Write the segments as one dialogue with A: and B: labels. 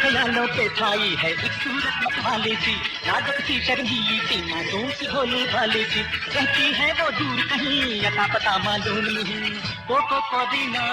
A: ख्यालों पे छाई है एक सूरत मतवाले सी, नाजुक सी शर्मीली सी मासूम सी भोली भाली सी, रहती है वो दूर कहीं अता पता मालूम नहीं। कोको कोरीना।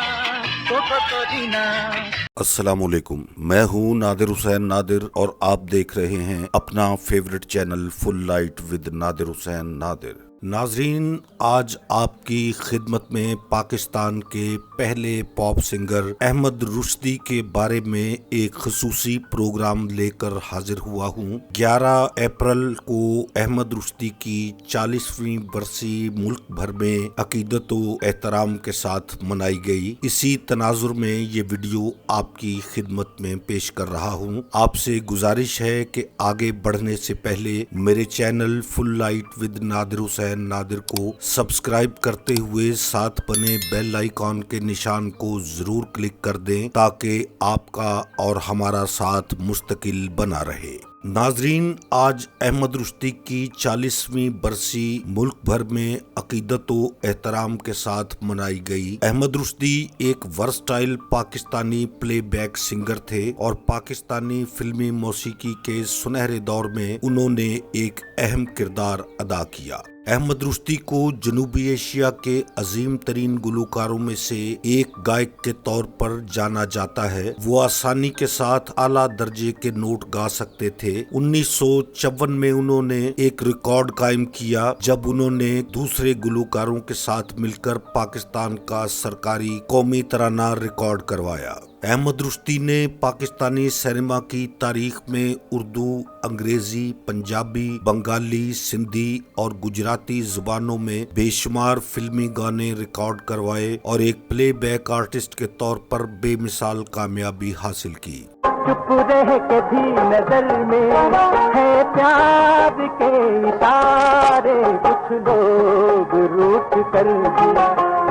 B: अस्सलामुअलैकुम, मैं हूँ नादिर हुसैन नादिर और आप देख रहे हैं अपना favourite channel full light with Nadir Hussain Nadir. नाजरीन, आज आपकी खिदमत में पाकिस्तान के पहले पॉप सिंगर अहमद रुश्दी के बारे में एक खसूसी प्रोग्राम लेकर हाजिर हुआ हूँ। 11 अप्रैल को अहमद रुश्दी की 40वीं बरसी मुल्क भर में अकीदत व एहतराम के साथ मनाई गई। इसी तनाजुर में ये वीडियो आपकी खिदमत में पेश कर रहा हूँ। आपसे गुजारिश है कि आगे बढ़ने से पहले मेरे channel full light with Nadir Hussain Nadir को सब्सक्राइब करते हुए साथ बने बेल आइकॉन के निशान को जरूर क्लिक कर दें ताकि आपका और हमारा साथ मुस्तकिल बना रहे। नाजरीन, आज अहमद रुश्दी की 40वीं बरसी मुल्क भर में अकीदत व एहतराम के साथ मनाई गई। अहमद रुश्दी एक वर्सटाइल पाकिस्तानी प्लेबैक सिंगर थे और पाकिस्तानी फिल्मी मौसीकी के सुनहरे दौर में उन्होंने एक अहम किरदार अदा किया। अहमद रुश्दी को जनूबी एशिया के अजीम तरीन गुलकारों में से एक गायक के तौर पर जाना जाता है। वो आसानी के साथ आला दर्जे के नोट गा सकते थे। 1954 में उन्होंने एक रिकॉर्ड कायम किया जब उन्होंने दूसरे गुलकारों के साथ मिलकर पाकिस्तान का सरकारी कौमी तराना रिकॉर्ड करवाया। अहमद रुश्दी ने पाकिस्तानी सिनेमा की तारीख में उर्दू, अंग्रेजी, पंजाबी, बंगाली, सिंधी और गुजराती जुबानों में बेशुमार फिल्मी गाने रिकॉर्ड करवाए और एक प्लेबैक आर्टिस्ट के तौर पर बेमिसाल कामयाबी हासिल की।
A: चुप रह के भी नजर में है प्यार के इशारे, कुछ लोग रूठ कर भी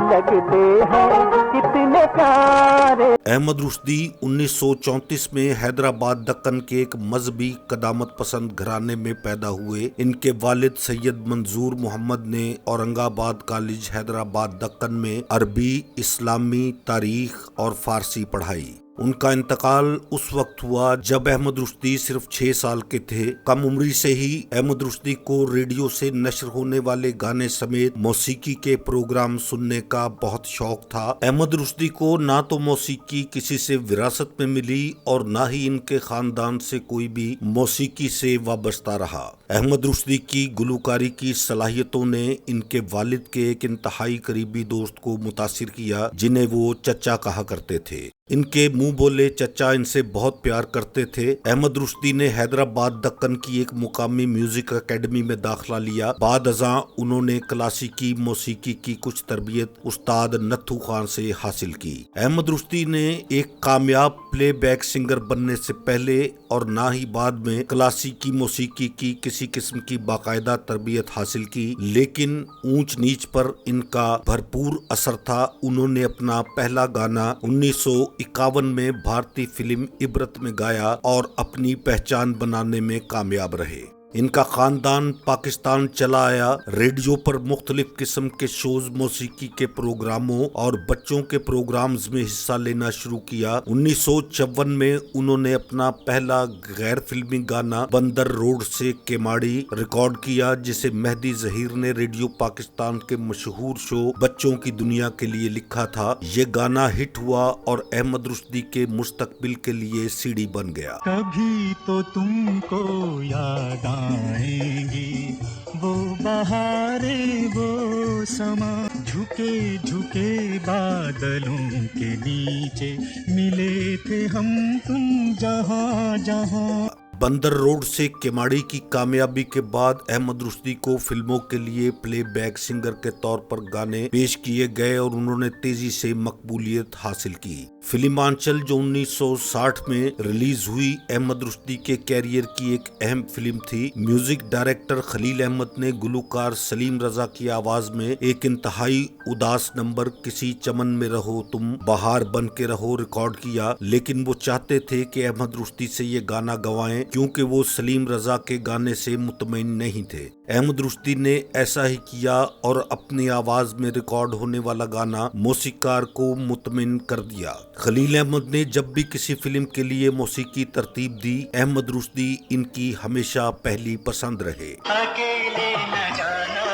A: लगते हैं कितने प्यारे।
B: अहमद रुश्दी 1934 में हैदराबाद दक्कन के एक मजहबी कदामत पसंद घराने में पैदा हुए। इनके वालिद सैयद मंजूर मोहम्मद ने औरंगाबाद कॉलेज हैदराबाद दक्कन में अरबी, इस्लामी, तारीख और फारसी पढ़ाई। उनका इंतकाल उस वक्त हुआ जब अहमद रुश्दी सिर्फ 6 साल के थे। कम उम्री से ही अहमद रुश्दी को रेडियो से नश्र होने वाले गाने समेत मौसीकी के प्रोग्राम सुनने का बहुत शौक था। अहमद रुश्दी को ना तो मौसीकी किसी से विरासत में मिली और ना ही इनके खानदान से कोई भी मौसीकी से वाबस्ता रहा। अहमद रुश्दी की गुलकारी की सलाहियतों ने इनके वालिद के एक इंतहाई करीबी दोस्त को मुतासिर किया जिन्हें वो चचा कहा करते थे। इनके मुंह बोले चचा इनसे बहुत प्यार करते थे। अहमद रुश्दी ने हैदराबाद दक्कन की एक मुकामी म्यूजिक एकेडमी में दाखिला लिया। बाद अज़ां उन्होंने क्लासिकी मौसीकी की कुछ तरबियत उस्ताद नथू खान से हासिल की। अहमद रुश्दी ने एक कामयाब प्लेबैक सिंगर बनने से पहले और ना ही बाद में क्लासिकी मौसीकी की किसी किस्म की बाकायदा तरबियत हासिल की, लेकिन ऊंच नीच पर इनका भरपूर असर था। उन्होंने अपना पहला गाना 1951 में भारतीय फिल्म इबरत में गाया और अपनी पहचान बनाने में कामयाब रहे। इनका खानदान पाकिस्तान चला आया। रेडियो पर मुख्तलिफ किस्म के शोज, मौसीकी के प्रोग्रामों और बच्चों के प्रोग्राम्स में हिस्सा लेना शुरू किया। 1954 में उन्होंने अपना पहला गैर फिल्मी गाना बंदर रोड से केमाड़ी रिकॉर्ड किया जिसे मेहदी जहीर ने रेडियो पाकिस्तान के मशहूर शो बच्चों की दुनिया के लिए लिखा था। ये गाना हिट हुआ और अहमद रुश्दी के मुस्तकबिल के लिए सीढ़ी बन गया।
C: कभी तो तुमको याद आएंगी वो बहारे वो समा, झुके झुके बादलों के नीचे मिले थे हम तुम जहां जहां।
B: बंदर रोड से केमाड़ी की कामयाबी के बाद अहमद रुश्दी को फिल्मों के लिए प्लेबैक सिंगर के तौर पर गाने पेश किए गए और उन्होंने तेजी से मकबूलियत हासिल की। फिल्मांचल जो 1960 में रिलीज हुई अहमद रुश्दी के कैरियर की एक अहम फिल्म थी। म्यूजिक डायरेक्टर खलील अहमद ने गुलकार सलीम रजा की आवाज में एक इंतहाई उदास नंबर किसी चमन में रहो तुम बहार बन के रहो रिकॉर्ड किया, लेकिन वो चाहते थे कि अहमद रुश्दी से ये गाना गवाएं क्योंकि वो सलीम रजा के गाने से मुतमईन नहीं थे। अहमद रुश्दी ने ऐसा ही किया और अपनी आवाज में रिकॉर्ड होने वाला गाना मौसीकार को मुतमईन कर दिया। خلیل احمد نے جب بھی کسی فلم کے لیے موسیقی ترتیب دی، احمد رشدی ان کی ہمیشہ پہلی پسند رہے۔
A: اکیلے نہ جانا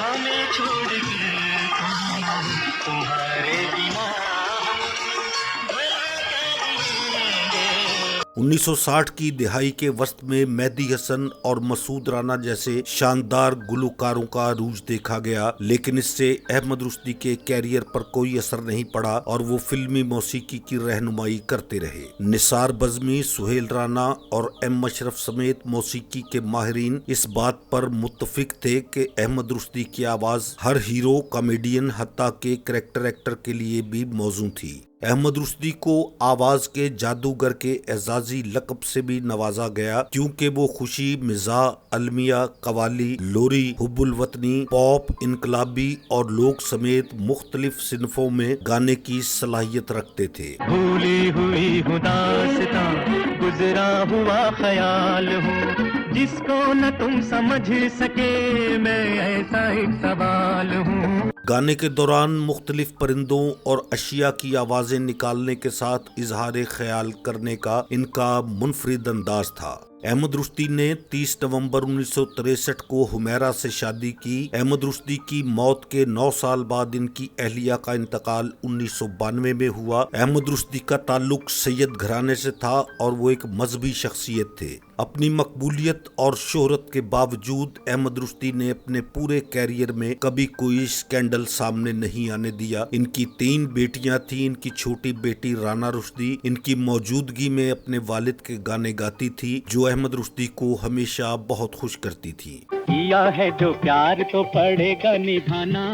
A: ہمیں چھوڑ کے تمہارے بنا
B: 1960 کی دہائی کے وسط میں مہدی حسن اور مسعود رانا جیسے شاندار گلوکاروں کا عروج دیکھا گیا، لیکن اس سے احمد رشدی کے کیریئر پر کوئی اثر نہیں پڑا اور وہ فلمی موسیقی کی رہنمائی کرتے رہے۔ نثار بزمی، سہیل رانا اور ایم اشرف سمیت موسیقی کے ماہرین اس بات پر متفق تھے کہ احمد رشدی کی آواز ہر ہیرو، کامیڈین، حتیٰ کہ کریکٹر ایکٹر کے لیے بھی موزوں تھی۔ احمد رشدی کو آواز کے جادوگر کے اعزازی لقب سے بھی نوازا گیا، کیونکہ وہ خوشی، مزاح، المیہ، قوالی، لوری، حب الوطنی، پاپ، انقلابی اور لوک سمیت مختلف صنفوں میں گانے کی صلاحیت رکھتے تھے۔
C: بھولی ہوئی ہوں داستاں، گزرا ہوا خیال ہوں، جس کو نہ تم سمجھ سکے میں ایسا ایک سوال ہوں۔
B: گانے کے دوران مختلف پرندوں اور اشیاء کی آوازیں نکالنے کے ساتھ اظہار خیال کرنے کا ان کا منفرد انداز تھا۔ احمد رشدی نے 30 نومبر 1963 کو حمیرہ سے شادی کی۔ احمد رشدی کی موت کے 9 سال بعد ان کی اہلیہ کا انتقال 1992 میں ہوا۔ احمد رشدی کا تعلق سید گھرانے سے تھا اور وہ ایک مذہبی شخصیت تھے۔ اپنی مقبولیت اور شہرت کے باوجود احمد رشدی نے اپنے پورے کیریئر میں کبھی کوئی سکینڈل سامنے نہیں آنے دیا۔ ان کی 3 بیٹیاں تھیں۔ ان کی چھوٹی بیٹی رانا رشدی ان کی موجودگی میں اپنے والد کے گانے گاتی تھی، جو احمد رشدی کو ہمیشہ بہت خوش کرتی تھی۔
C: کیا ہے جو پیار تو پڑے گا نبھانا،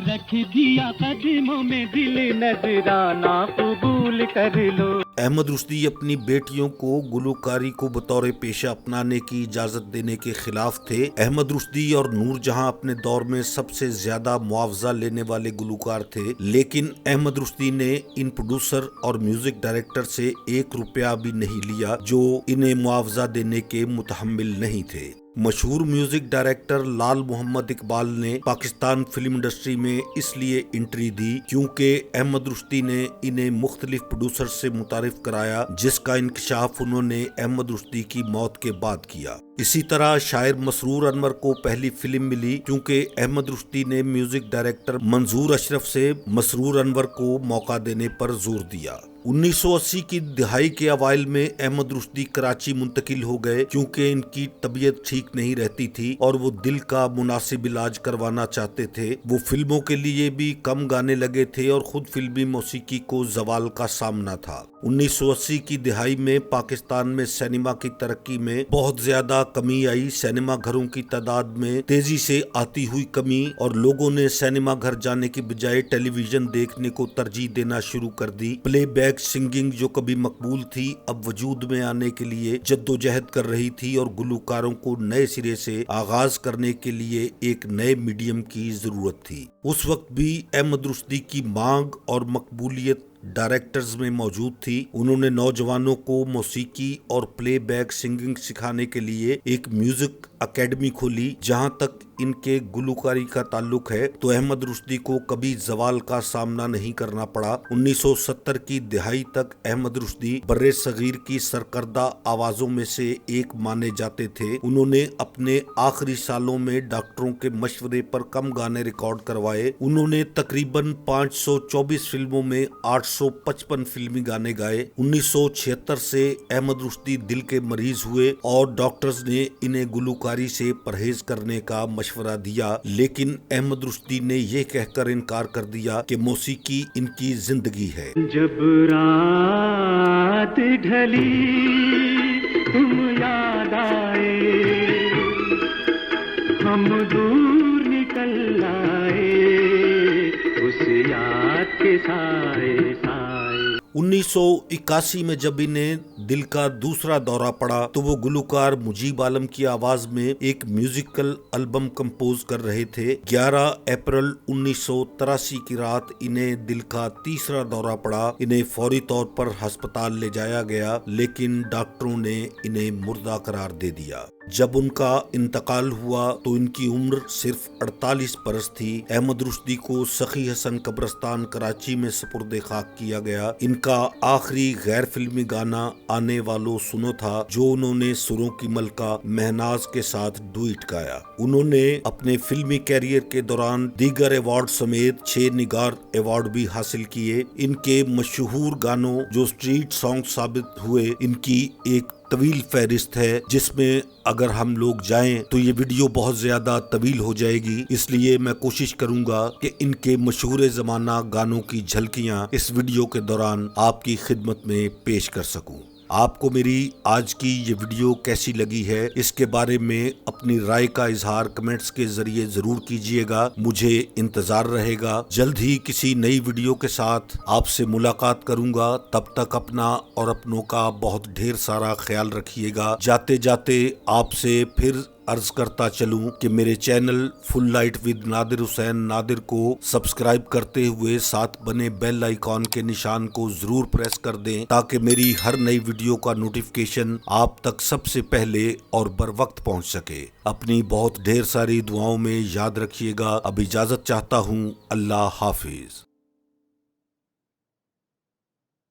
C: رکھ دیا قدموں میں دل نذرانہ، قبول کر لو۔
B: احمد رشدی اپنی بیٹیوں کو گلوکاری کو بطور پیشہ اپنانے کی اجازت دینے کے خلاف تھے۔ احمد رشدی اور نور جہاں اپنے دور میں سب سے زیادہ معاوضہ لینے والے گلوکار تھے، لیکن احمد رشدی نے ان پروڈیوسر اور میوزک ڈائریکٹر سے 1 روپیہ بھی نہیں لیا جو انہیں معاوضہ دینے کے متحمل نہیں تھے۔ مشہور میوزک ڈائریکٹر لال محمد اقبال نے پاکستان فلم انڈسٹری میں اس لیے انٹری دی کیونکہ احمد رشدی نے انہیں مختلف پروڈیوسر سے متعارف کرایا، جس کا انکشاف انہوں نے احمد رشدی کی موت کے بعد کیا۔ اسی طرح شاعر مسرور انور کو پہلی فلم ملی کیونکہ احمد رشدی نے میوزک ڈائریکٹر منظور اشرف سے مسرور انور کو موقع دینے پر زور دیا۔ 1980 کی دہائی کے اوائل میں احمد رشدی کراچی منتقل ہو گئے کیونکہ ان کی طبیعت ٹھیک نہیں رہتی تھی اور وہ دل کا مناسب علاج کروانا چاہتے تھے۔ وہ فلموں کے لیے بھی کم گانے لگے تھے اور خود فلمی موسیقی کو زوال کا سامنا تھا۔ 1980 کی دہائی میں پاکستان میں سینما کی ترقی میں بہت زیادہ کمی آئی۔ سینما گھروں کی تعداد میں تیزی سے آتی ہوئی کمی اور لوگوں نے سینما گھر جانے کی بجائے ٹیلی ویژن دیکھنے کو ترجیح دینا شروع کر دی۔ پلے بیک سنگنگ جو کبھی مقبول تھی اب وجود میں آنے کے لیے جدوجہد کر رہی تھی اور گلوکاروں کو نئے سرے سے آغاز کرنے کے لیے ایک نئے میڈیم کی ضرورت تھی۔ اس وقت بھی احمد رشدی کی مانگ اور مقبولیت ڈائریکٹرز میں موجود تھی۔ انہوں نے نوجوانوں کو موسیقی اور پلے بیک سنگنگ سکھانے کے لیے ایک میوزک اکیڈمی کھولی۔ جہاں تک ان کے گلوکاری کا تعلق ہے تو احمد رشدی کو کبھی زوال کا سامنا نہیں کرنا پڑا۔ 1970 کی دہائی تک احمد رشدی برِ صغیر کی سرکردہ آوازوں میں سے ایک مانے جاتے تھے۔ انہوں نے اپنے آخری سالوں میں ڈاکٹروں کے مشورے پر کم گانے ریکارڈ کروائے۔ انہوں نے تقریباً 524 فلموں میں 855 فلمی گانے گائے۔ 1976 سے احمد رشدی دل کے مریض ہوئے اور ڈاکٹرز نے انہیں گلوکاری سے پرہیز کرنے کا مشورہ دیا، لیکن احمد رشدی نے یہ کہہ کر انکار کر دیا کہ موسیقی ان کی زندگی ہے۔
C: جب رات ڈھلی تم یاد آئے، ہم دور نکل آئے اس یاد کے سائے سائے۔
B: 1981 میں جب انہیں دل کا دوسرا دورہ پڑا تو وہ گلوکار مجیب عالم کی آواز میں ایک میوزیکل البم کمپوز کر رہے تھے۔ 11 اپریل 1983 کی رات انہیں دل کا تیسرا دورہ پڑا۔ انہیں فوری طور پر ہسپتال لے جایا گیا لیکن ڈاکٹروں نے انہیں مردہ قرار دے دیا۔ जब उनका इंतकाल हुआ तो इनकी उम्र सिर्फ 48 बरस थी। अहमद रुश्दी को सखी हसन कब्रस्तान कराची में सुपुर्द खाक किया गया। इनका आखिरी गैर फिल्मी गाना आने वालों सुनो था, जो उन्होंने सुरों की मलका महनाज के साथ डुइट गाया। उन्होंने अपने फिल्मी कैरियर के दौरान दीगर अवार्ड समेत 6 निगार अवार्ड भी हासिल किए। इनके मशहूर गानों जो स्ट्रीट सॉन्ग साबित हुए, इनकी एक तवील फहरिस्त है, जिसमें अगर हम लोग जाएं तो ये वीडियो बहुत ज्यादा तवील हो जाएगी। इसलिए मैं कोशिश करूंगा कि इनके मशहूर जमाना गानों की झलकियां इस वीडियो के दौरान आपकी खिदमत में पेश कर सकूं। आपको मेरी आज की ये वीडियो कैसी लगी है, इसके बारे में अपनी राय का इजहार कमेंट्स के जरिए जरूर कीजिएगा। मुझे इंतजार रहेगा। जल्द ही किसी नई वीडियो के साथ आपसे मुलाकात करूंगा। तब तक अपना और अपनों का बहुत ढेर सारा ख्याल रखिएगा। जाते जाते आपसे फिर अर्ज करता चलूं कि मेरे channel full light with Nadir Hussain Nadir को सब्सक्राइब करते हुए साथ बने बेल आइकॉन के निशान को जरूर प्रेस कर दें, ताकि मेरी हर नई वीडियो का नोटिफिकेशन आप तक सबसे पहले और बर वक्त पहुंच सके। अपनी बहुत ढेर सारी दुआओं में याद रखिएगा। अब इजाजत चाहता हूं। अल्लाह हाफिज।